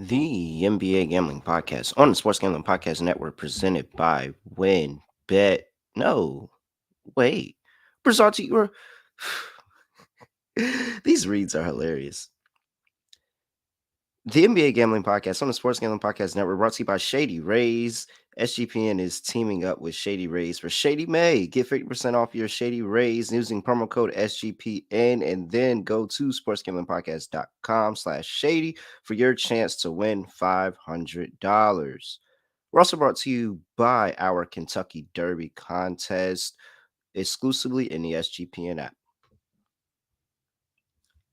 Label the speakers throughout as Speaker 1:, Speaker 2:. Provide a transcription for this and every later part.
Speaker 1: The NBA Gambling Podcast on the Sports Gambling Podcast Network, presented by WinBet. No, wait. Brought to you. These reads are hilarious. The NBA Gambling Podcast on the Sports Gambling Podcast Network, brought to you by Shady Rays. SGPN is teaming up with Shady Rays for Shady May. Get 50% off your Shady Rays using promo code SGPN, and then go to sportsgamblingpodcast.com/shady for your chance to win $500. We're also brought to you by our Kentucky Derby contest, exclusively in the SGPN app.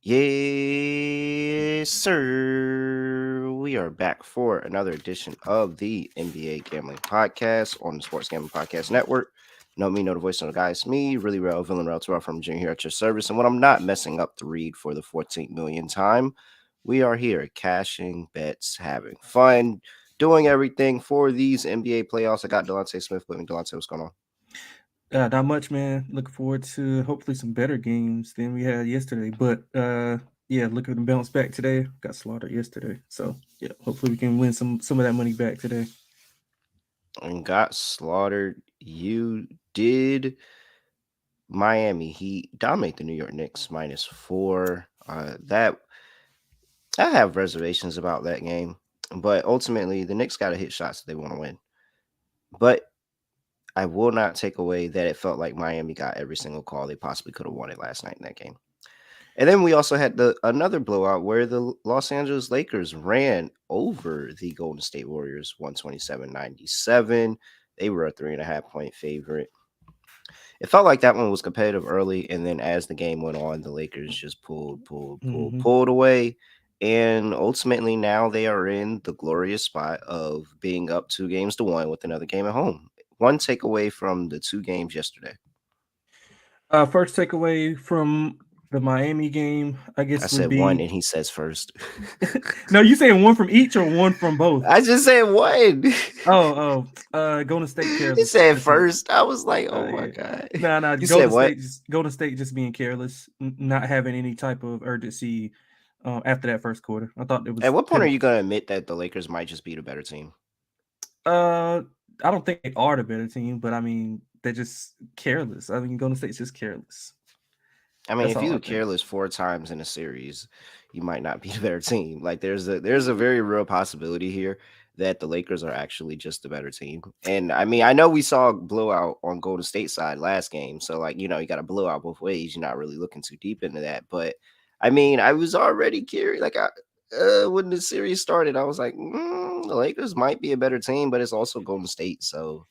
Speaker 1: Yes, sir. We are back for another edition of the NBA Gambling Podcast on the Sports Gambling Podcast Network. Know me, know the voice, know the guy. It's me, really real, villain real, Terrell from Junior here at your service. And when I'm not messing up the read for the 14th millionth time, we are here cashing bets, having fun, doing everything for these NBA playoffs. I got Delonte Smith with me. Delonte, what's going on?
Speaker 2: Not much, man. Looking forward to hopefully some better games than we had yesterday. But yeah, looking to bounce back today. Got slaughtered yesterday, so yeah, hopefully we can win some of that money back today.
Speaker 1: And got slaughtered. You did. Miami Heat dominate the New York Knicks -4. That I have reservations about that game, but ultimately the Knicks got to hit shots if they want to win. But I will not take away that it felt like Miami got every single call they possibly could have won it last night in that game. And then we also had another blowout where the Los Angeles Lakers ran over the Golden State Warriors 127-97. They were a 3.5-point favorite. It felt like that one was competitive early, and then as the game went on, the Lakers just pulled away. And ultimately, now they are in the glorious spot of being up 2-1 with another game at home. One takeaway from the two games yesterday.
Speaker 2: First takeaway from the Miami game, I guess,
Speaker 1: I
Speaker 2: would
Speaker 1: said
Speaker 2: be
Speaker 1: one, and he says first.
Speaker 2: No, you saying one from each or one from both?
Speaker 1: I just said one.
Speaker 2: Golden State
Speaker 1: He
Speaker 2: careless.
Speaker 1: said
Speaker 2: That's it.
Speaker 1: first. I was like, oh my
Speaker 2: Yeah.
Speaker 1: God.
Speaker 2: Nah.
Speaker 1: You said what?
Speaker 2: Golden State just being careless, not having any type of urgency after that first quarter. I thought it was
Speaker 1: At what point are
Speaker 2: pivotal.
Speaker 1: you going to admit that the Lakers might just be the better team?
Speaker 2: I don't think they are the better team, but I mean they're just careless. I mean Golden State's just careless.
Speaker 1: I mean,
Speaker 2: That's
Speaker 1: if
Speaker 2: all
Speaker 1: you
Speaker 2: I
Speaker 1: do
Speaker 2: think.
Speaker 1: careless 4 times in a series, you might not be the better team. Like there's a very real possibility here that the Lakers are actually just the better team. And I mean, I know we saw a blowout on Golden State side last game, so like you got a blowout both ways. You're not really looking too deep into that, but I mean, I was already curious. Like when the series started, I was like, the Lakers might be a better team, but it's also Golden State, so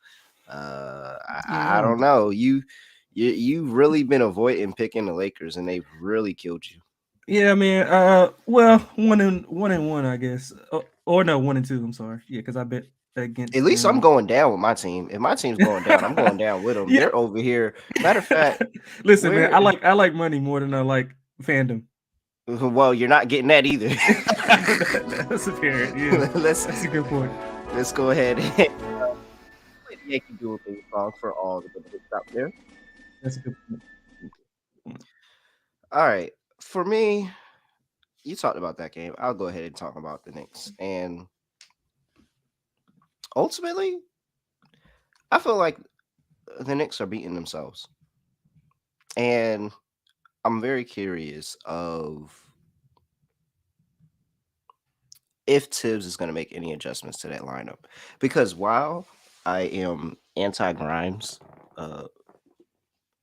Speaker 1: I
Speaker 2: Yeah.
Speaker 1: don't know. You've really been avoiding picking the Lakers, and they've really killed you.
Speaker 2: Yeah, man. Well, one, I guess. Or no, 1-2. I'm sorry. Yeah, because I bet
Speaker 1: At
Speaker 2: against
Speaker 1: least I'm
Speaker 2: them.
Speaker 1: going down with my team. If my team's going down, I'm going down with them.
Speaker 2: Yeah.
Speaker 1: They're over here. Matter of fact,
Speaker 2: Listen, man.
Speaker 1: where?
Speaker 2: I like money more than I like fandom.
Speaker 1: Well, you're not getting that either.
Speaker 2: That's apparent. Yeah,
Speaker 1: let's
Speaker 2: that's a good point.
Speaker 1: let's go ahead and play the Yankee Doodle theme song for all the good hits out there.
Speaker 2: That's a good point.
Speaker 1: All right, for me, you talked about that game. I'll go ahead and talk about the Knicks, and ultimately, I feel like the Knicks are beating themselves, and I'm very curious of if Tibbs is going to make any adjustments to that lineup, because while I am anti Grimes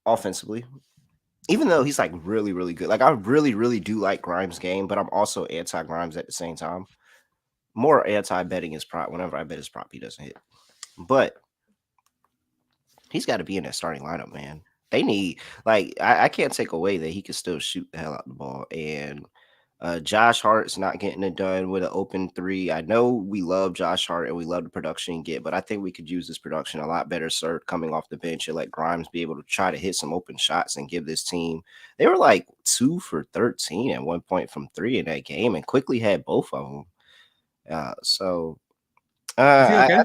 Speaker 1: offensively, even though he's like really, really good, like I really, really do like Grimes' game, but I'm also anti Grimes at the same time. More anti betting his prop. Whenever I bet his prop, he doesn't hit. But he's got to be in that starting lineup, man. They need I can't take away that he can still shoot the hell out the ball. And Josh Hart's not getting it done with an open three. I know we love Josh Hart and we love the production he get, but I think we could use this production a lot better, sir, coming off the bench and let Grimes be able to try to hit some open shots and give this team. They were like 2 for 13 at one point from three in that game and quickly had both of them. So
Speaker 2: Is he
Speaker 1: I,
Speaker 2: okay?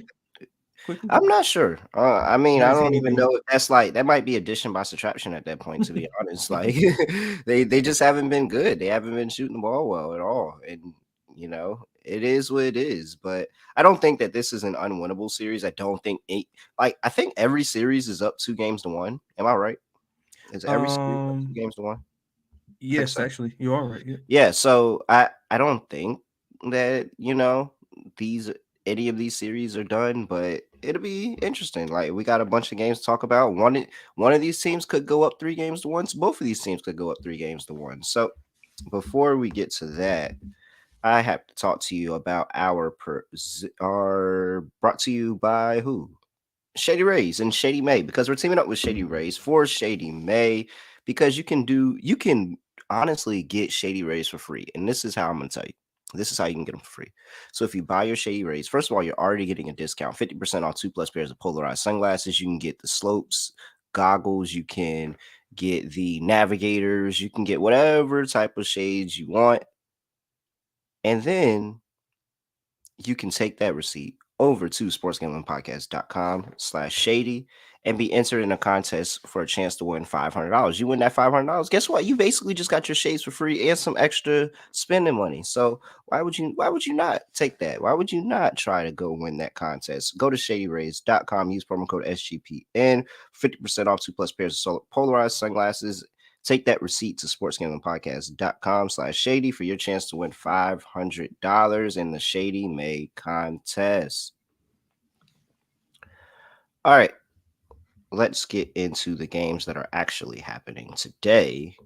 Speaker 2: Quickly.
Speaker 1: I'm not sure. I mean, I
Speaker 2: Has he
Speaker 1: don't even
Speaker 2: anything?
Speaker 1: know if that's like that might be addition by subtraction at that point, to be honest. Like they just haven't been good. They haven't been shooting the ball well at all. And It is what it is. But I don't think that this is an unwinnable series. I don't think I think every series is up 2 games to 1. Am I right? Is every series up two
Speaker 2: Um,
Speaker 1: games to one? I think
Speaker 2: yes,
Speaker 1: so.
Speaker 2: actually, you are right. Yeah.
Speaker 1: Yeah, so I don't think that, these any of these series are done, but it'll be interesting. Like we got a bunch of games to talk about. One of these teams could go up 3 games to 1. So both of these teams could go up 3 games to 1. So before we get to that, I have to talk to you about our brought to you by who? Shady Rays and Shady May, because we're teaming up with Shady Rays for Shady May, because you can honestly get Shady Rays for free. And this is how I'm gonna tell you. This is how you can get them for free. So if you buy your Shady Rays, first of all, you're already getting a discount, 50% off 2+ pairs of polarized sunglasses. You can get the slopes goggles, you can get the navigators, you can get whatever type of shades you want. And then you can take that receipt over to sportsgamblingpodcast.com/shady and be entered in a contest for a chance to win $500. You win that $500. Guess what? You basically just got your shades for free and some extra spending money. So why would you not take that? Why would you not try to go win that contest? Go to shadyrays.com, use promo code SGPN, 50% off 2+ pairs of polarized sunglasses. Take that receipt to sportsgamblingpodcast.com/shady for your chance to win $500 in the Shady May contest. All right, let's get into the games that are actually happening today.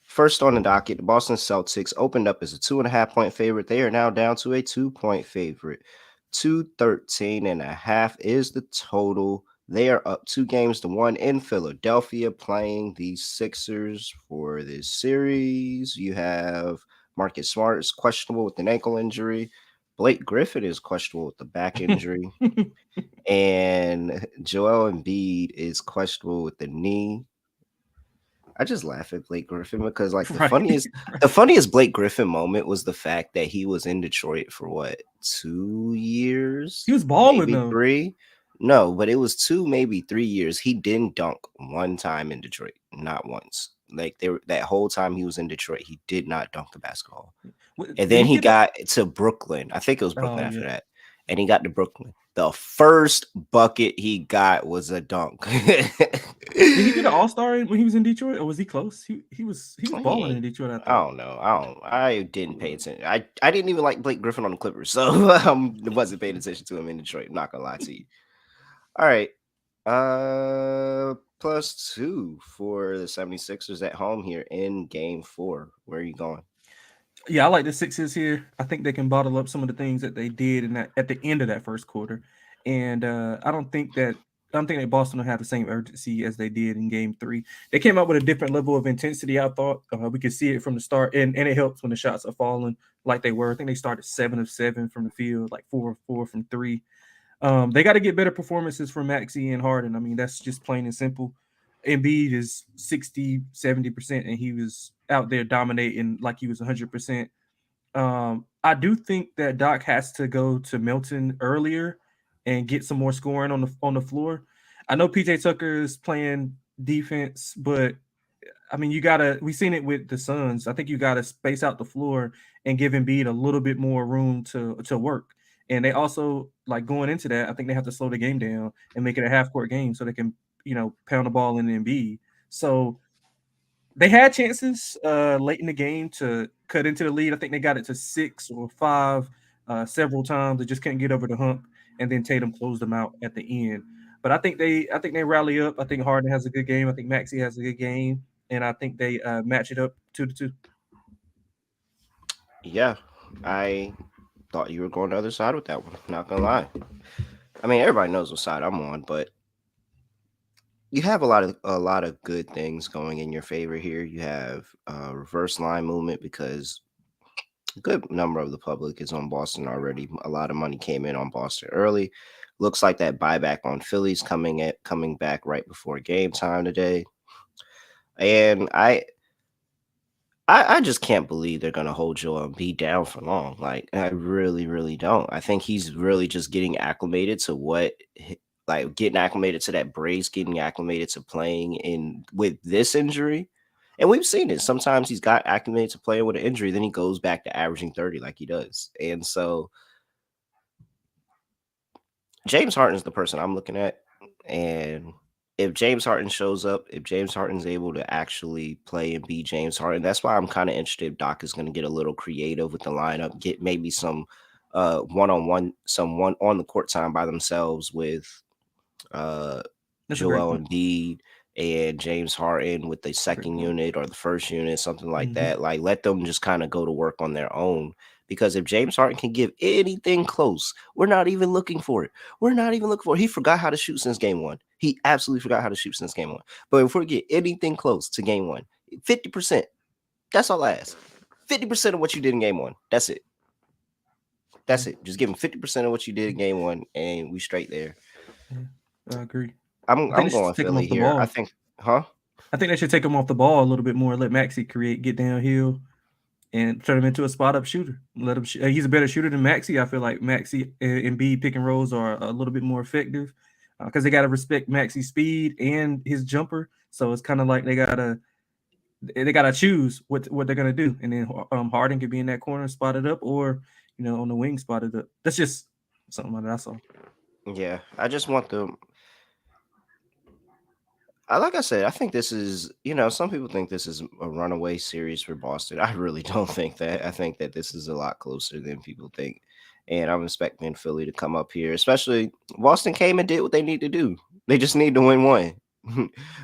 Speaker 1: First on the docket, the Boston Celtics opened up as a 2.5 point favorite. They are now down to a 2 point favorite. 213.5 is the total. They are up 2 games to 1 in Philadelphia, playing the Sixers for this series. You have Marcus Smart is questionable with an ankle injury. Blake Griffin is questionable with the back injury. And Joel Embiid is questionable with the knee. I just laugh at Blake Griffin because like the
Speaker 2: Right.
Speaker 1: funniest
Speaker 2: Right.
Speaker 1: the funniest Blake Griffin moment was the fact that he was in Detroit for what, 2 years?
Speaker 2: He was balling
Speaker 1: Maybe
Speaker 2: though.
Speaker 1: three? No, but it was 2, maybe 3 years. He didn't dunk one time in Detroit. Not once. Like that whole time he was in Detroit, he did not dunk the basketball. And
Speaker 2: Did
Speaker 1: then
Speaker 2: he
Speaker 1: he
Speaker 2: get that?
Speaker 1: got to Brooklyn. I think it was
Speaker 2: Oh
Speaker 1: Brooklyn after
Speaker 2: yeah.
Speaker 1: that. And he got to Brooklyn. The first bucket he got was a dunk.
Speaker 2: Did he get an All Star when he was in Detroit, or was he close? He was
Speaker 1: He
Speaker 2: balling in
Speaker 1: ain't.
Speaker 2: Detroit. I
Speaker 1: I
Speaker 2: thought.
Speaker 1: don't know. I didn't pay attention. I didn't even like Blake Griffin on the Clippers, so I wasn't paying attention to him in Detroit. I'm not gonna lie to you. All right. +2 for the 76ers at home here in game 4. Where are you going?
Speaker 2: Yeah, I like the Sixers here. I think they can bottle up some of the things that they did in that at the end of that first quarter, and I don't think that Boston will have the same urgency as they did in Game 3. They came out with a different level of intensity. I thought we could see it from the start, and it helps when the shots are falling like they were. I think they started 7 of 7 from the field, like 4 of 4 from three. They got to get better performances from Maxey and Harden. I mean, that's just plain and simple. Embiid is 60, 70%, and he was out there dominating like he was 100%. I do think that Doc has to go to Milton earlier and get some more scoring on the floor. I know PJ Tucker is playing defense, but I mean, you gotta. We've seen it with the Suns. I think you gotta space out the floor and give Embiid a little bit more room to work. And they also like going into that. I think they have to slow the game down and make it a half court game so they can pound the ball in Embiid. So they had chances late in the game to cut into the lead. I think they got it to 6 or 5 several times. They just couldn't get over the hump, and then Tatum closed them out at the end. But I think they rally up. I think Harden has a good game. I think Maxey has a good game, and I think they match it up 2-2.
Speaker 1: Yeah, I thought you were going the other side with that one. Not gonna lie. I mean, everybody knows what side I'm on, but you have a lot of good things going in your favor here. You have reverse line movement because a good number of the public is on Boston already. A lot of money came in on Boston early. Looks like that buyback on Phillies coming back right before game time today. And I just can't believe they're gonna hold Joel Embiid down for long. Like I really, really don't. I think he's really just getting acclimated to like getting acclimated to that brace, getting acclimated to playing in with this injury. And we've seen it. Sometimes he's got acclimated to playing with an injury, then he goes back to averaging 30 like he does. And so James Harden is the person I'm looking at. And if James Harden shows up, if James Harden's able to actually play and be James Harden, that's why I'm kind of interested if Doc is going to get a little creative with the lineup, get maybe some one-on-one, some one on the court time by themselves with uh,
Speaker 2: That's a great
Speaker 1: Joel
Speaker 2: point.
Speaker 1: Embiid and James Harden with the
Speaker 2: Great
Speaker 1: second
Speaker 2: point.
Speaker 1: unit or the first unit, something like
Speaker 2: Hmm.
Speaker 1: that. Like, let them just kind of go to work on their own. Because if James Harden can give anything close, we're not even looking for it. We're not even looking for it. He forgot how to shoot since game one. He absolutely forgot how to shoot since game one. But if we get anything close to game one, 50%, that's all I ask. 50% of what you did in game one. That's it.
Speaker 2: Yeah,
Speaker 1: That's it. Just give him 50% of what you did in game one, and we straight there.
Speaker 2: yeah, I agree.
Speaker 1: I'm
Speaker 2: I think
Speaker 1: I'm
Speaker 2: they should
Speaker 1: going
Speaker 2: just take him
Speaker 1: Philly
Speaker 2: off the
Speaker 1: here. I
Speaker 2: ball.
Speaker 1: think, huh?
Speaker 2: I think they should take him off the ball a little bit more. Let Maxi create, get downhill, and turn him into a spot up shooter. Let him. He's a better shooter than Maxi. I feel like Maxi and B pick and rolls are a little bit more effective because they got to respect Maxi's speed and his jumper. So it's kind of like they gotta choose what they're gonna do, and then Harden could be in that corner spotted up, or on the wing spotted up. That's just something that I saw.
Speaker 1: Yeah, I just want them. Like I said, I think this is, some people think this is a runaway series for Boston. I really don't think that. I think that this is a lot closer than people think. And I'm expecting Philly to come up here, especially Boston came and did what they need to do. They just need to win one.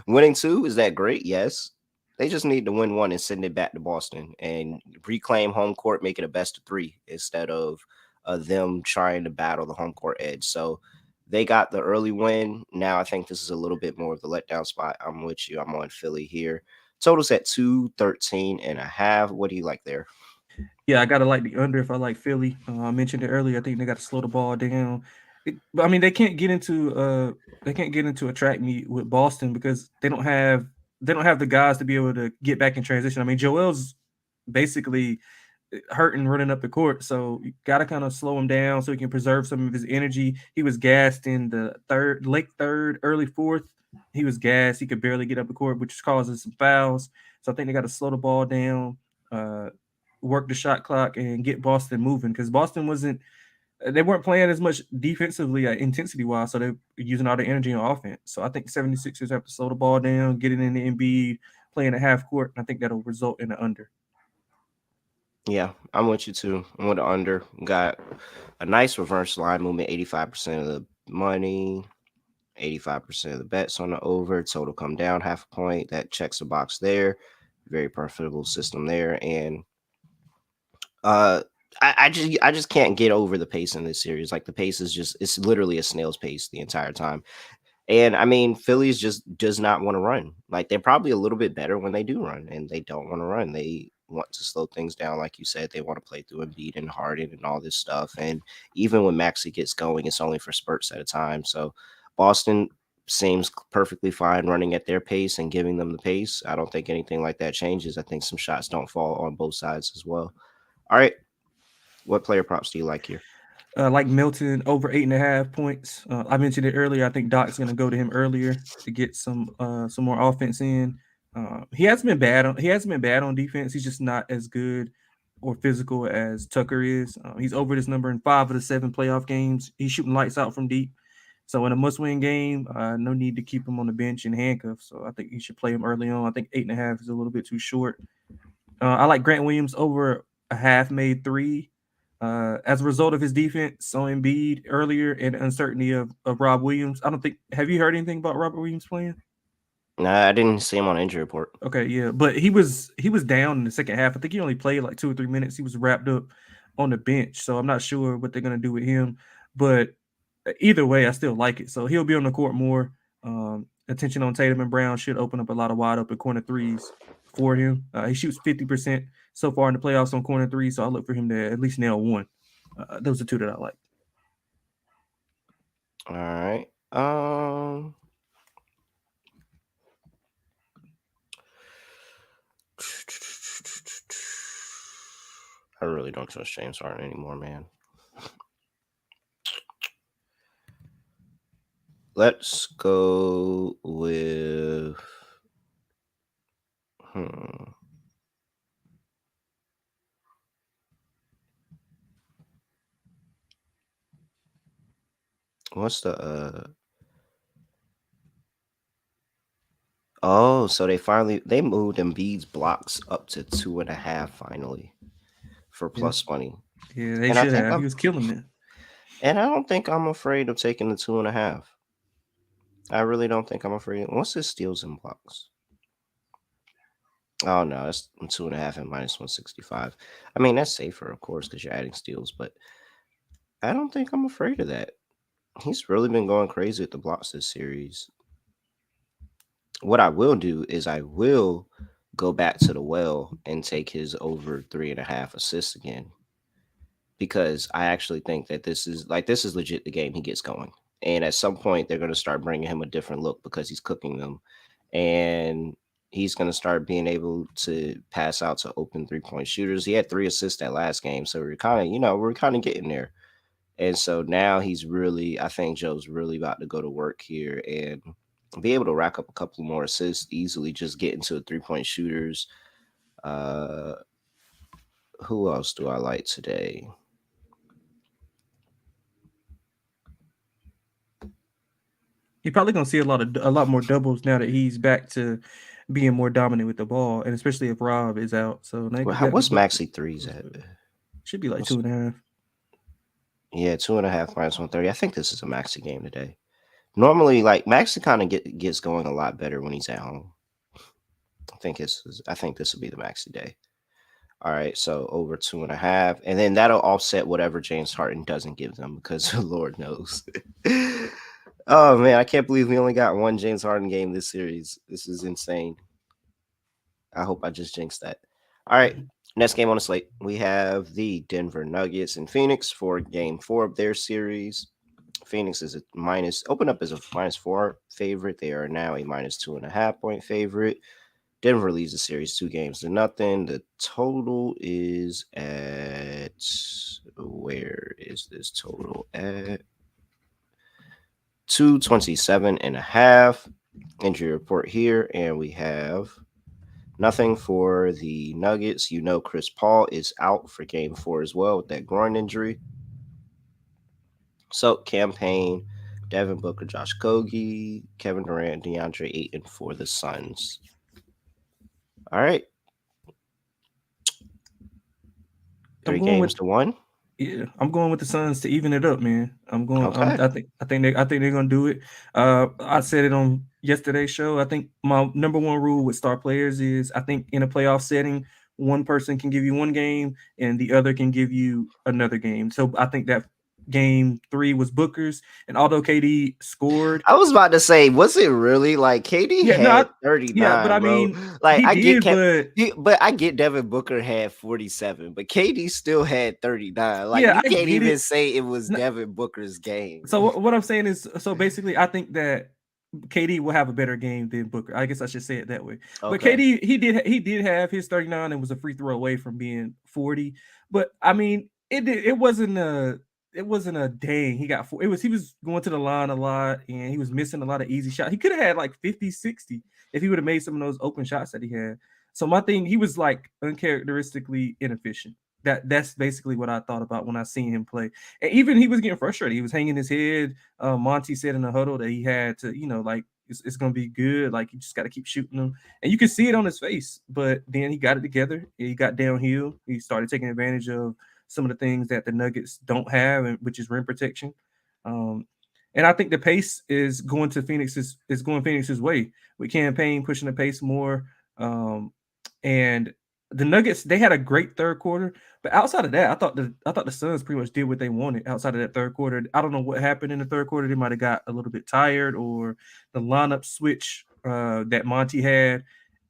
Speaker 1: Winning two, is that great? Yes. They just need to win one and send it back to Boston and reclaim home court, make it a best of three instead of them trying to battle the home court edge. So, they got the early win. Now I think this is a little bit more of the letdown spot. I'm with you. I'm on Philly here. Totals at 213.5. What do you like there?
Speaker 2: Yeah, I gotta like the under if I like Philly. I mentioned it earlier. I think they got to slow the ball down. But I mean, they can't get into a track meet with Boston because they don't have the guys to be able to get back in transition. I mean, Joel's basically hurting running up the court, so you got to kind of slow him down so he can preserve some of his energy. He was gassed in the late third, early fourth. He was gassed. He could barely get up the court, which causes some fouls. So I think they got to slow the ball down. Uh, Work the shot clock and get Boston moving because Boston wasn't they weren't playing as much defensively intensity wise, so they're using all the energy on offense. So I think 76ers have to slow the ball down, get it in the Embiid, playing at half court, and I think that'll result in an under.
Speaker 1: Yeah, I'm with you too. I'm with the under. Got a nice reverse line movement. 85% of the money, 85% of the bets on the over. Total come down half a point. That checks the box there. Very profitable system there. And uh I just can't get over the pace in this series. Like the pace is just it's literally a snail's pace the entire time. And I mean, Phillies just does not want to run. Like they're probably a little bit better when they do run, and they don't want to run. They want to slow things down, like you said. They want to play through Embiid and Harden and all this stuff. And even when Maxi gets going, it's only for spurts at a time. So Boston seems perfectly fine running at their pace and giving them the pace. I don't think anything like that changes. I think some shots don't fall on both sides as well. All right, what player props do you like here?
Speaker 2: Like Milton over 8.5 points. I mentioned it earlier. I think Doc's going to go to him earlier to get some more offense in. He hasn't been bad on defense. He's just not as good or physical as Tucker is. He's over this number in 5 of the 7 playoff games. He's shooting lights out from deep. So in a must-win game, no need to keep him on the bench in handcuffs. So I think you should play him early on. I think 8.5 is a little bit too short. I like Grant Williams over a half made three. As a result of his defense on Embiid earlier and uncertainty of Rob Williams. I don't think have you heard anything about Robert Williams playing?
Speaker 1: Nah, I didn't see him on injury report.
Speaker 2: Okay, yeah. But he was down in the second half. I think he only played like 2 or 3 minutes. He was wrapped up on the bench. So I'm not sure what they're gonna do with him. But either way, I still like it. So he'll be on the court more. Attention on Tatum and Brown should open up a lot of wide open corner threes for him. He shoots 50% so far in the playoffs on corner threes, so I look for him to at least nail one. Those are two that I like.
Speaker 1: All right. I really don't trust James Harden anymore, man. Let's go with Hmm. What's the Oh, so they moved Embiid's blocks up to 2.5 finally for
Speaker 2: Yeah,
Speaker 1: plus money.
Speaker 2: yeah, they
Speaker 1: And I
Speaker 2: should
Speaker 1: think
Speaker 2: have. He
Speaker 1: I'm
Speaker 2: was killing it.
Speaker 1: and I don't think I'm afraid of taking the 2.5. I really don't think I'm afraid. What's his steals and blocks? Oh no, it's 2.5 and minus 165. I mean, that's safer, of course, because you're adding steals, but I don't think I'm afraid of that. He's really been going crazy with the blocks this series. What I will do is I will go back to the well and take his over 3.5 assists again, because I actually think that this is legit the game he gets going. And at some point they're going to start bringing him a different look because he's cooking them, and he's going to start being able to pass out to open 3-point shooters. He had 3 assists that last game, so we're kind of getting there. And so now I think Joe's really about to go to work here and be able to rack up a couple more assists easily, just get into 3-point shooters. Uh, who else do I like today?
Speaker 2: You're probably gonna see a lot more doubles now that he's back to being more dominant with the ball, and especially if Rob is out. So now that
Speaker 1: What's
Speaker 2: book
Speaker 1: Maxi threes at?
Speaker 2: should be like
Speaker 1: What's
Speaker 2: 2.5.
Speaker 1: Yeah, 2.5 minus 130. I think this is a Maxi game today. Normally, like Maxi kind of gets going a lot better when he's at home. I think this will be the Maxi day. All right, so over 2.5, and then that'll offset whatever James Harden doesn't give them because Lord knows. Oh man, I can't believe we only got one James Harden game this series. This is insane. I hope I just jinxed that. All right, next game on the slate, we have the Denver Nuggets and Phoenix for Game 4 of their series. Phoenix is a open up as a -4 favorite. They are now a -2.5 point favorite. Denver leads the series 2 games to nothing. The total is at where is this total at? 227.5. Injury report here, and we have nothing for the Nuggets. Chris Paul is out for Game 4 as well with that groin injury. So, campaign, Devin Booker, Josh Kogi, Kevin Durant, DeAndre Ayton for the Suns. All right.
Speaker 2: I'm
Speaker 1: Three
Speaker 2: going
Speaker 1: games
Speaker 2: with
Speaker 1: to one.
Speaker 2: Yeah, I'm going with the Suns to even it up, man. I'm going.
Speaker 1: Okay.
Speaker 2: I think they're gonna do it. I said it on yesterday's show. I think my number one rule with star players is I think in a playoff setting, one person can give you one game and the other can give you another game. So I think that game 3 was Booker's, and although KD scored,
Speaker 1: I was about to say, was it really like KD
Speaker 2: yeah, no,
Speaker 1: had
Speaker 2: but
Speaker 1: 39,
Speaker 2: I
Speaker 1: bro?
Speaker 2: mean
Speaker 1: Like
Speaker 2: he did, but
Speaker 1: but I get Devin Booker had 47, but KD still had 39. Like
Speaker 2: yeah,
Speaker 1: you
Speaker 2: I
Speaker 1: can't
Speaker 2: get
Speaker 1: even
Speaker 2: it.
Speaker 1: say it was
Speaker 2: No,
Speaker 1: Devin Booker's game.
Speaker 2: so what I'm saying is, so basically, I think that KD will have a better game than Booker. I guess I should say it that way. But
Speaker 1: Okay.
Speaker 2: KD, he did have his 39 and was a free throw away from being 40. But I mean, it wasn't a dang. He got four. He was going to the line a lot and he was missing a lot of easy shots. He could have had like 50, 60 if he would have made some of those open shots that he had. So my thing, he was like uncharacteristically inefficient. That's basically what I thought about when I seen him play. And even he was getting frustrated. He was hanging his head. Monty said in the huddle that he had to, like it's gonna be good. Like you just got to keep shooting them, and you can see it on his face. But then he got it together. He got downhill. He started taking advantage of some of the things that the Nuggets don't have, which is rim protection. Um, and I think the pace is going Phoenix's way with campaign pushing the pace more. And the Nuggets, they had a great third quarter, but outside of that, I thought the Suns pretty much did what they wanted outside of that third quarter. I don't know what happened in the third quarter. They might have got a little bit tired or the lineup switch that Monty had.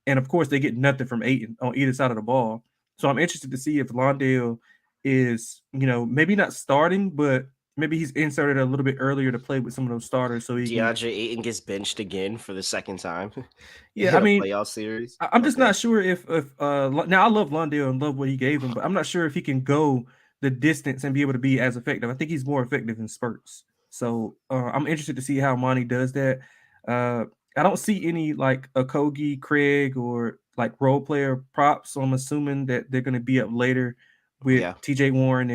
Speaker 2: And of course, they get nothing from Aiton on either side of the ball. So I'm interested to see if Londale is, maybe not starting, but maybe he's inserted a little bit earlier to play with some of those starters so he can.
Speaker 1: DeAndre Ayton gets benched again for the second time
Speaker 2: Yeah, I
Speaker 1: in a
Speaker 2: mean,
Speaker 1: playoff series.
Speaker 2: I'm just
Speaker 1: Okay.
Speaker 2: not sure if now I love Londale and love what he gave him, but I'm not sure if he can go the distance and be able to be as effective. I think he's more effective in spurts. So I'm interested to see how Monty does that. Uh, I don't see any like a Kogi, Craig, or like role player props. So I'm assuming that they're going to be up later with
Speaker 1: Yeah.
Speaker 2: T.J. Warren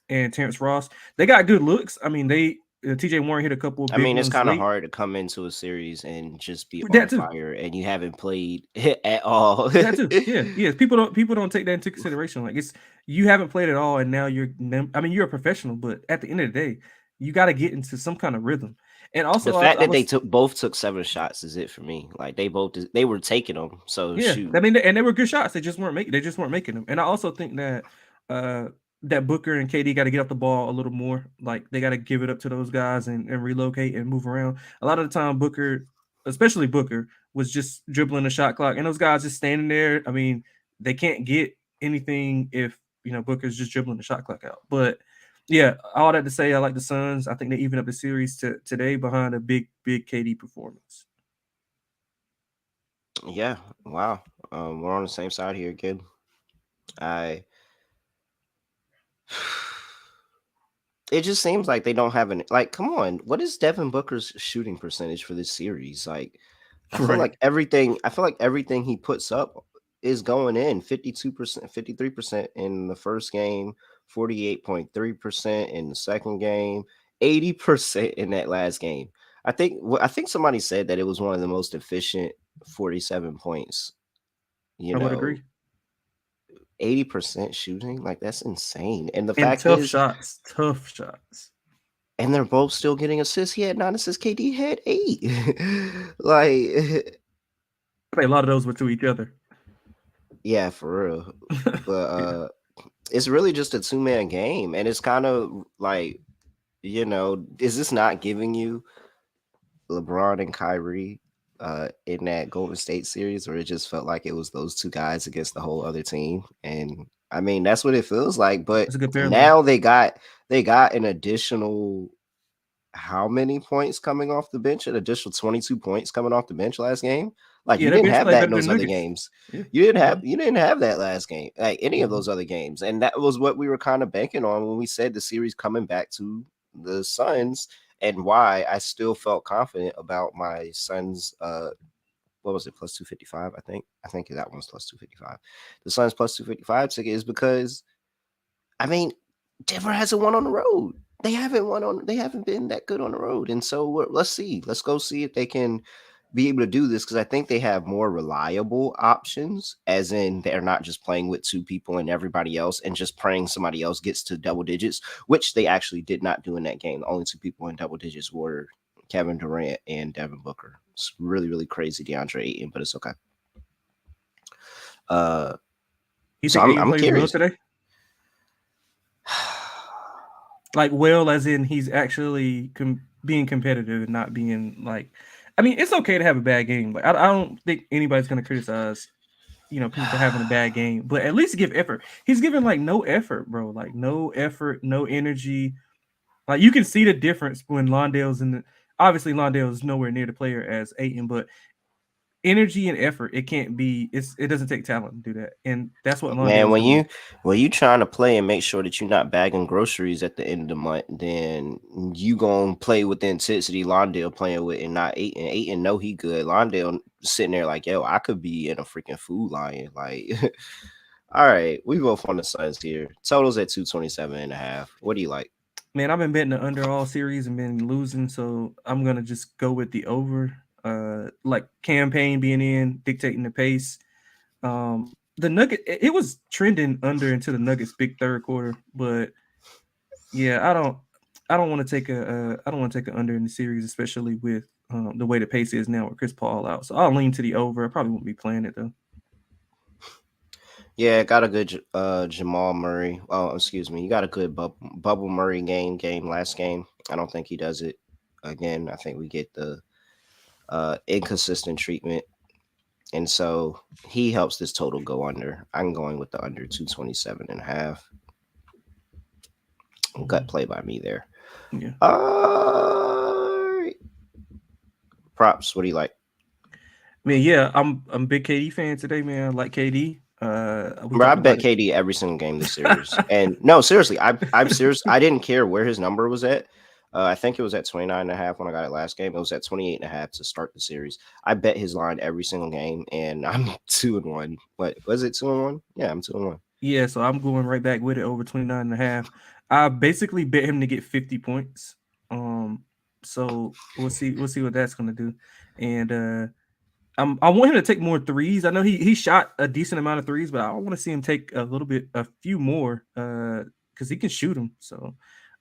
Speaker 2: and Terrence Ross. They got good looks. I mean, T.J. Warren hit a couple of
Speaker 1: I
Speaker 2: big
Speaker 1: mean, it's
Speaker 2: ones
Speaker 1: kind of
Speaker 2: late.
Speaker 1: hard to come into a series and just be on
Speaker 2: That too.
Speaker 1: fire and you haven't played at all.
Speaker 2: That too. Yeah. Yeah. People don't take that into consideration. Like, it's you haven't played at all, and now I mean, you're a professional, but at the end of the day, you got to get into some kind of rhythm. And
Speaker 1: The
Speaker 2: also,
Speaker 1: fact
Speaker 2: I
Speaker 1: that they
Speaker 2: was
Speaker 1: both took 7 shots is it for me. Like they were taking them. So
Speaker 2: Yeah,
Speaker 1: shoot.
Speaker 2: I mean, and they were good shots. They just weren't making them. And I also think that uh that Booker and KD got to get off the ball a little more. Like, they got to give it up to those guys and relocate and move around. A lot of the time, Booker, especially Booker, was just dribbling the shot clock, and those guys just standing there. I mean, they can't get anything if Booker's just dribbling the shot clock out. But yeah, all that to say, I like the Suns. I think they even up the series today behind a big KD performance.
Speaker 1: Yeah. Wow. We're on the same side here again. I it just seems like they don't have an like. Come on, what is Devin Booker's shooting percentage for this series? Like, I feel
Speaker 2: Right.
Speaker 1: like everything. I feel like everything he puts up is going in. 52%, 53% in the first game, 48.3% in the second game, 80% in that last game. I think somebody said that it was one of the most efficient 47 points. You
Speaker 2: I would
Speaker 1: know,
Speaker 2: agree.
Speaker 1: 80% shooting, like that's insane. And the
Speaker 2: And
Speaker 1: fact is,
Speaker 2: tough shots.
Speaker 1: and they're both still getting assists. He had 9 assists. KD had 8. Like,
Speaker 2: I think a lot of those were to each other.
Speaker 1: yeah, for real. But
Speaker 2: Yeah,
Speaker 1: it's really just a two-man game, and it's kind of like, is this not giving you LeBron and Kyrie in that Golden State series, where it just felt like it was those two guys against the whole other team? And I mean, that's what it feels like. But
Speaker 2: that's a good parallel.
Speaker 1: now they got an additional how many points coming off the bench? An additional 22 points coming off the bench last game. Like
Speaker 2: Yeah,
Speaker 1: you
Speaker 2: that
Speaker 1: didn't
Speaker 2: bench
Speaker 1: have
Speaker 2: play
Speaker 1: that in
Speaker 2: better
Speaker 1: those
Speaker 2: than
Speaker 1: other
Speaker 2: Nuggets.
Speaker 1: games.
Speaker 2: Yeah,
Speaker 1: You didn't
Speaker 2: you're
Speaker 1: have
Speaker 2: right.
Speaker 1: you didn't have that last game, like any of
Speaker 2: Mhm.
Speaker 1: those other games. And that was what we were kind of banking on when we said the series coming back to the Suns, and why I still felt confident about my Suns what was it, plus 255? I think that one's plus 255. The Suns plus 255 ticket is because I mean, Denver hasn't won on the road. They haven't been that good on the road. And so let's see. Let's go see if they can be able to do this, because I think they have more reliable options, as in they're not just playing with two people and everybody else and just praying somebody else gets to double digits, which they actually did not do in that game. The only two people in double digits were Kevin Durant and Devin Booker. It's really, really crazy, DeAndre Ayton, but it's okay. Uh,
Speaker 2: You
Speaker 1: so
Speaker 2: think
Speaker 1: I'm
Speaker 2: Aiden
Speaker 1: I'm
Speaker 2: plays well
Speaker 1: curious.
Speaker 2: today? Like, well, as in he's actually being competitive and not being like. I mean, it's okay to have a bad game. Like, I don't think anybody's gonna criticize people for having a bad game, but at least give effort. He's giving like no effort, bro. Like, no effort, no energy. Like, you can see the difference when Londale's in the. Obviously, Londale is nowhere near the player as Aiton, but energy and effort, it can't be. It doesn't take talent to do that, and that's what
Speaker 1: Man,
Speaker 2: Londale's doing.
Speaker 1: when you trying to play and make sure that you're not bagging groceries at the end of the month, then you gonna play with the intensity Londale playing with, and not Aiton. Aiton know he good. Londale sitting there like, yo, I could be in a freaking food lion. Like, all right, we both on the Suns here. Totals at 227.5. What do you like?
Speaker 2: Man, I've been betting the under all series and been losing, so I'm gonna just go with the over. Like, campaign being in, dictating the pace. The Nugget, it was trending under into the Nuggets big third quarter, but yeah, I don't want to take I don't want to take an under in the series, especially with the way the pace is now with Chris Paul out. So I'll lean to the over. I probably won't be playing it though.
Speaker 1: Yeah, got a good Jamal Murray. Oh, excuse me. You got a good Bubble Murray game last game. I don't think he does it again. I think we get the inconsistent treatment. And so he helps this total go under. I'm going with the under 227.5. Gut
Speaker 2: Mhm.
Speaker 1: play by me there.
Speaker 2: Yeah,
Speaker 1: Uh, props. What do you like?
Speaker 2: man. Yeah, I'm a big KD fan today, man. I like KD. We
Speaker 1: Bro, I
Speaker 2: talked
Speaker 1: bet
Speaker 2: about it.
Speaker 1: KD every single game this series. And no, seriously, I'm serious. I didn't care where his number was at. I think it was at 29.5 when I got it last game. It was at 28.5 to start the series. I bet his line every single game, and I'm 2-1. What was it? 2-1? Yeah, I'm 2-1.
Speaker 2: Yeah, so I'm going right back with it over 29.5. I basically bet him to get 50 points. Um, so we'll see what that's gonna do. And I want him to take more threes. I know he shot a decent amount of threes, but I want to see him take a few more, because he can shoot them. So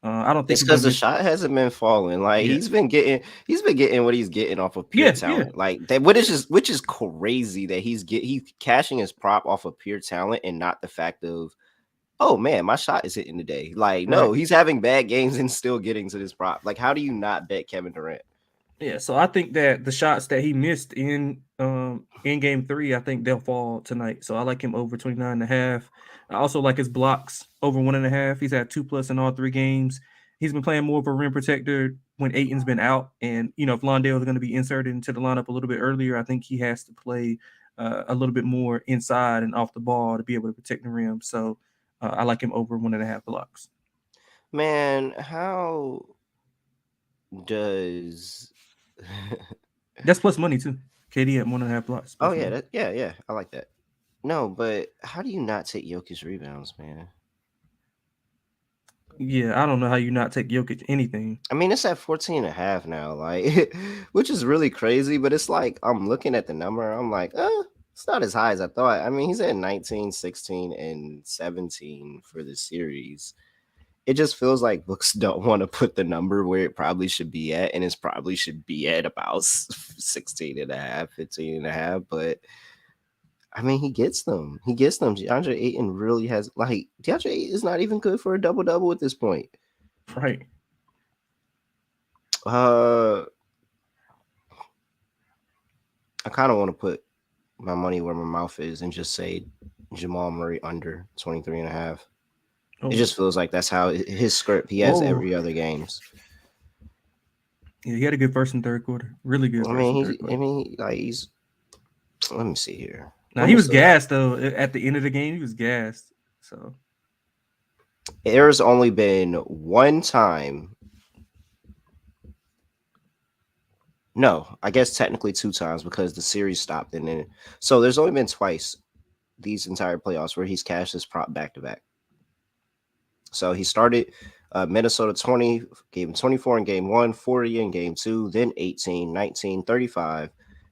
Speaker 2: I don't think
Speaker 1: It's
Speaker 2: he's gonna
Speaker 1: because the
Speaker 2: miss.
Speaker 1: shot hasn't been falling. Like
Speaker 2: Yeah,
Speaker 1: he's been getting what he's getting off of pure
Speaker 2: yeah.
Speaker 1: talent. Like that, which is crazy that he's cashing his prop off of pure talent and not the fact of, oh man, my shot is hitting today. Like
Speaker 2: Right.
Speaker 1: no, he's having bad games and still getting to this prop. Like how do you not bet Kevin Durant?
Speaker 2: Yeah, so I think that the shots that he missed in game three, I think they'll fall tonight. So I like him over 29.5. I also like his blocks over 1.5. He's had 2+ in all 3 games. He's been playing more of a rim protector when Aiton's been out. And if Londale is going to be inserted into the lineup a little bit earlier, I think he has to play a little bit more inside and off the ball to be able to protect the rim. So I like him over 1.5 blocks.
Speaker 1: Man, how does
Speaker 2: That's plus money too. KD at 1.5 blocks
Speaker 1: Oh
Speaker 2: plus
Speaker 1: yeah,
Speaker 2: money.
Speaker 1: yeah, I like that. No, but how do you not take Jokic rebounds, man?
Speaker 2: Yeah, I don't know how you not take Jokic anything.
Speaker 1: I mean, it's at 14.5 now, like, which is really crazy, but it's like I'm looking at the number, I'm like, it's not as high as I thought. I mean, he's at 19, 16, and 17 for the series. It just feels like books don't want to put the number where it probably should be at, and it's probably should be at about 16 and a half, 15 and a half, but I mean, he gets them. He gets them. DeAndre Ayton really has, like, DeAndre Ayton is not even good for a double double at this point.
Speaker 2: Right.
Speaker 1: Uh, I kind of want to put my money where my mouth is and just say Jamal Murray under 23 and a half. It
Speaker 2: Oh,
Speaker 1: just feels like that's how his script he has
Speaker 2: oh.
Speaker 1: every other games.
Speaker 2: Yeah, he had a good first and third quarter. Really good
Speaker 1: I
Speaker 2: first and
Speaker 1: mean,
Speaker 2: third quarter.
Speaker 1: like he's. Let me see here.
Speaker 2: Now
Speaker 1: When
Speaker 2: he
Speaker 1: was
Speaker 2: was
Speaker 1: the last?
Speaker 2: gassed though. At the end of the game, he was gassed. So
Speaker 1: There's only been one time. No, I guess technically two times because the series stopped and then. So there's only been twice these entire playoffs where he's cashed his prop back to back. So he started Minnesota 20, gave him 24 in game one, 40 in game two, then 18, 19, 35.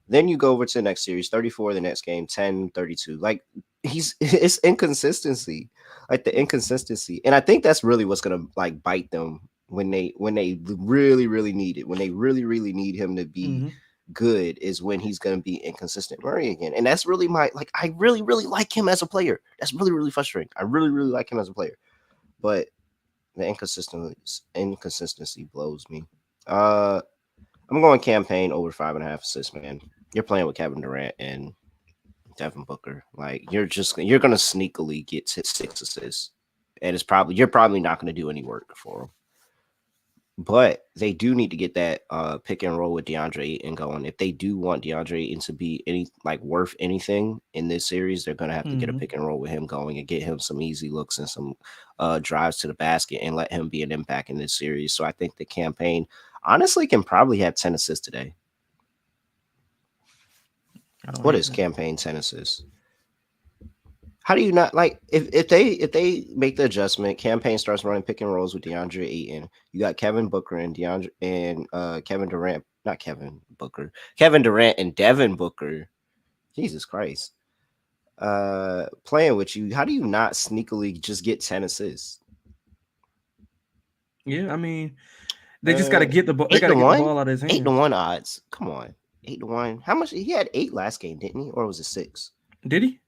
Speaker 1: Then you go over to the next series, 34 the next game, 10, 32. Like it's inconsistency. Like the inconsistency. And I think that's really what's gonna like bite them when they really, really need it. When they really, really need him to be
Speaker 2: mhm.
Speaker 1: good is when he's gonna be inconsistent Murray again. And that's really I really, really like him as a player. That's really, really frustrating. I really, really like him as a player. But the inconsistency blows me. Uh, I'm going campaign over 5.5 assists, man. You're playing with Kevin Durant and Devin Booker. Like you're gonna sneakily get to 6 assists, and you're probably not gonna do any work for him. But they do need to get that pick and roll with DeAndre Ayton going. If they do want DeAndre Ayton to be any like worth anything in this series, they're gonna have to get a
Speaker 2: Mhm.
Speaker 1: pick and roll with him going and get him some easy looks and some drives to the basket and let him be an impact in this series. So I think the campaign honestly can probably have 10 assists today.
Speaker 2: I don't
Speaker 1: What
Speaker 2: hate
Speaker 1: is
Speaker 2: that.
Speaker 1: campaign 10 assists? How do you not like if they make the adjustment, campaign starts running pick and rolls with DeAndre Ayton. You got Kevin Booker and DeAndre and Kevin Durant, not Kevin Booker, Kevin Durant and Devin Booker. Jesus Christ. Playing with you. How do you not sneakily just get 10 assists?
Speaker 2: Yeah, I mean, they just got to
Speaker 1: Uh
Speaker 2: get the ball. They
Speaker 1: eight
Speaker 2: got
Speaker 1: to
Speaker 2: to get the
Speaker 1: one?
Speaker 2: ball out of his
Speaker 1: Eight to
Speaker 2: hands.
Speaker 1: one odds. Come on. 8 to 1. How much he had 8 last game, didn't he? Or was it 6?
Speaker 2: Did he?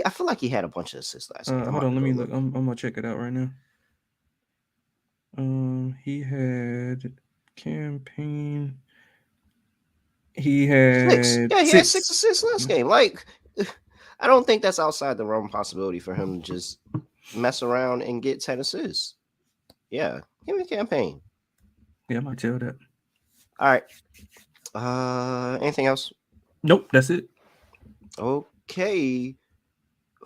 Speaker 1: I feel like he had a bunch of assists last game. I'm
Speaker 2: Hold
Speaker 1: about
Speaker 2: on.
Speaker 1: to
Speaker 2: Let
Speaker 1: go
Speaker 2: me look.
Speaker 1: look.
Speaker 2: I'm gonna check it out right now. He had campaign. He
Speaker 1: 6.
Speaker 2: had
Speaker 1: Yeah, he had 6
Speaker 2: 6.
Speaker 1: assists last game. Like, I don't think that's outside the realm possibility for him to just mess around and get 10 assists. Yeah, give me a campaign.
Speaker 2: Yeah, I might tell that.
Speaker 1: All right. Anything else?
Speaker 2: Nope, that's it.
Speaker 1: Okay.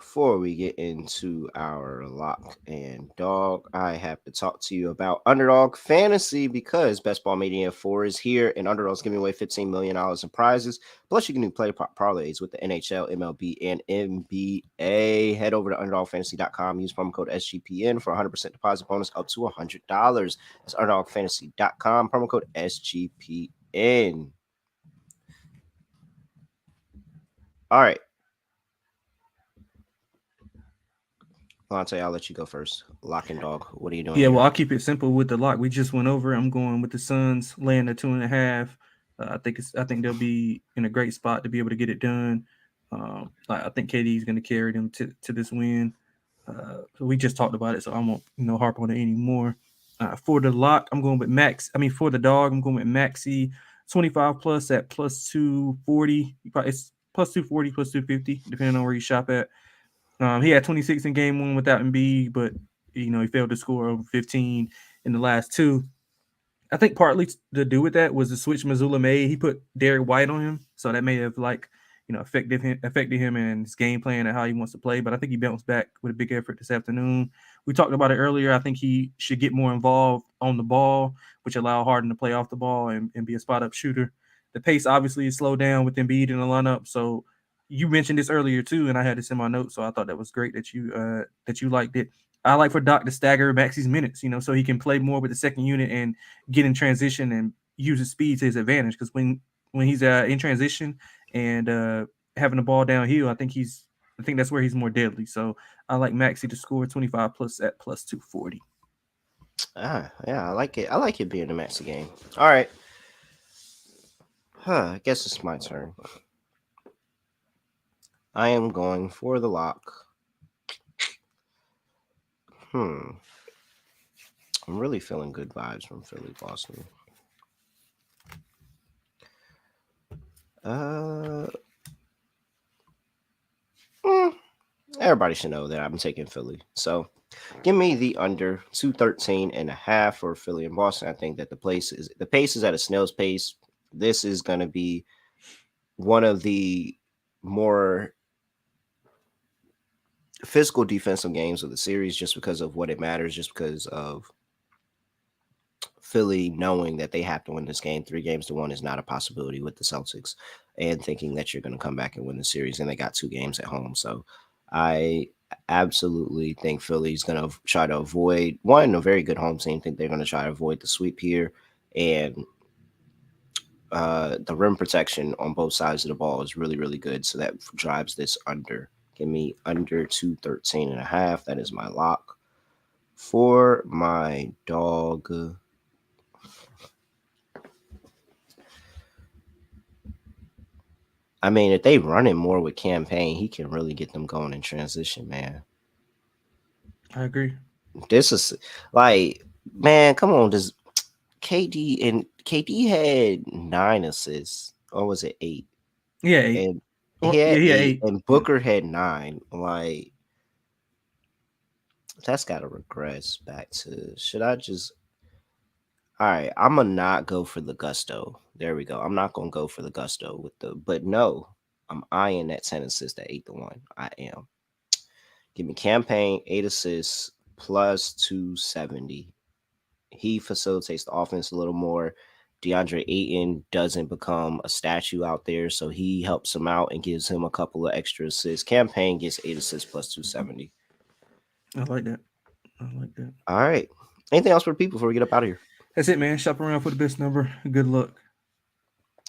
Speaker 1: before we get into our lock and dog, I have to talk to you about Underdog Fantasy because Best Ball Mania 4 is here and Underdog's giving away $15 million in prizes. Plus, you can do play parlays with the NHL, MLB, and NBA. Head over to UnderdogFantasy.com. Use promo code SGPN for 100% deposit bonus up to $100. That's UnderdogFantasy.com. Promo code SGPN. All right. Lonte, I'll let you go first. Lock and dog. What are you doing
Speaker 2: Yeah, well,
Speaker 1: here?
Speaker 2: I'll keep it simple with the lock. We just went over. I'm going with the Suns laying the 2.5. I think they'll be in a great spot to be able to get it done. I think KD is going to carry them to this win. So we just talked about it, so I won't harp on it anymore. For the lock, I'm going with Max. I mean, for the dog, I'm going with Maxi 25 plus at plus 240. It's plus 240, plus 250, depending on where you shop at. He had 26 in game one without Embiid, but he failed to score over 15 in the last two. I think partly to do with that was the switch Missoula made. He put Derek White on him, so that may have affected him and his game plan and how he wants to play. But I think he bounced back with a big effort this afternoon. We talked about it earlier. I think he should get more involved on the ball, which allow Harden to play off the ball and be a spot up shooter. The pace obviously is slowed down with Embiid in the lineup, so you mentioned this earlier too, and I had this in my notes, so I thought that was great that you liked it. I like for Doc to stagger Maxi's minutes, so he can play more with the second unit and get in transition and use his speed to his advantage. Because when he's in transition and having the ball downhill, I think that's where he's more deadly. So I like Maxi to score 25 plus at plus 240.
Speaker 1: Yeah, I like it. I like it being a Maxi game. All right. I guess it's my turn. I am going for the lock. Hmm. I'm really feeling good vibes from Philly Boston. Uh, mm, Everybody should know that I'm taking Philly. So give me the under 213.5 for Philly and Boston. I think that the pace is at a snail's pace. This is gonna be one of the more physical defensive games of the series just because of what it matters, just because of Philly knowing that they have to win this game. 3 games to 1 is not a possibility with the Celtics, and thinking that you're going to come back and win the series. And they got 2 games at home. So I absolutely think Philly's going to try to avoid one, a very good home team. Think they're going to try to avoid the sweep here. And the rim protection on both sides of the ball is really, really good. So that drives this under. Give me under 213.5. That is my lock. For my dog, I mean, if they run it more with campaign, he can really get them going in transition, man.
Speaker 2: I agree.
Speaker 1: This is like, man, come on. Does KD had 9 assists, or was it 8?
Speaker 2: Yeah, 8.
Speaker 1: And he
Speaker 2: Or yeah,
Speaker 1: had
Speaker 2: he had
Speaker 1: 8,
Speaker 2: 8.
Speaker 1: and
Speaker 2: Yeah.
Speaker 1: Booker had 9. Like, that's got to regress back to. Should I just? All right, I'm gonna not go for the gusto. There we go. I'm not gonna go for the gusto with the. But no, I'm eyeing that 10 assist at 8-1. I am. Give me campaign 8 assists plus 270. He facilitates the offense a little more. DeAndre Ayton doesn't become a statue out there, so he helps him out and gives him a couple of extra assists. Campaign gets 8 assists plus 270.
Speaker 2: I like that. I like that.
Speaker 1: All right. Anything else for people before we get up out of here?
Speaker 2: That's it, man. Shop around for the best number. Good luck.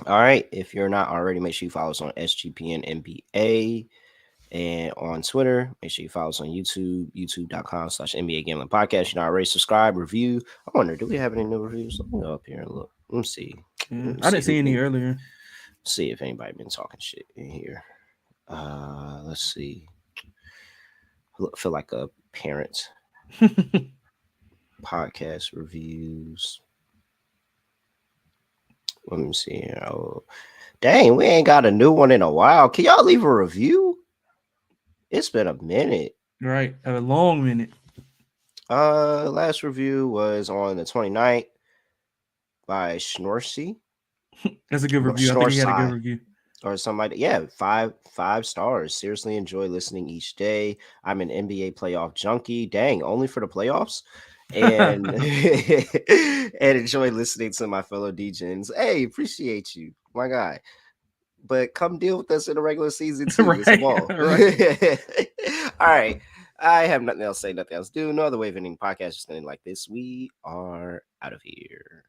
Speaker 1: All right. If you're not already, make sure you follow us on SGPN NBA. And on Twitter, make sure you follow us on YouTube, youtube.com/NBA Gambling Podcast. You know, already subscribe, review. I wonder, do we have any new reviews? Let me go up here and look. Let me see.
Speaker 2: Yeah,
Speaker 1: Let me
Speaker 2: I
Speaker 1: see
Speaker 2: didn't
Speaker 1: who
Speaker 2: see any
Speaker 1: been
Speaker 2: earlier.
Speaker 1: see if anybody been talking shit in here. Let's see. I feel like a parent. Podcast reviews. Let me see here. Oh, dang, we ain't got a new one in a while. Can y'all leave a review? It's been a minute.
Speaker 2: Right, a long minute.
Speaker 1: Last review was on the 29th by Schnorsey.
Speaker 2: That's a good review. I think he had a good
Speaker 1: Schnorsai.
Speaker 2: review.
Speaker 1: or somebody. Yeah, five stars. Seriously enjoy listening each day. I'm an NBA playoff junkie. Dang, only for the playoffs. And and enjoy listening to my fellow DJs. Hey, appreciate you, my guy. But come deal with us in the regular season too. It's a
Speaker 2: Right,
Speaker 1: ball. All
Speaker 2: right.
Speaker 1: right. I have nothing else to say, nothing else to do. No other way of ending podcast. Just ending like this. We are out of here.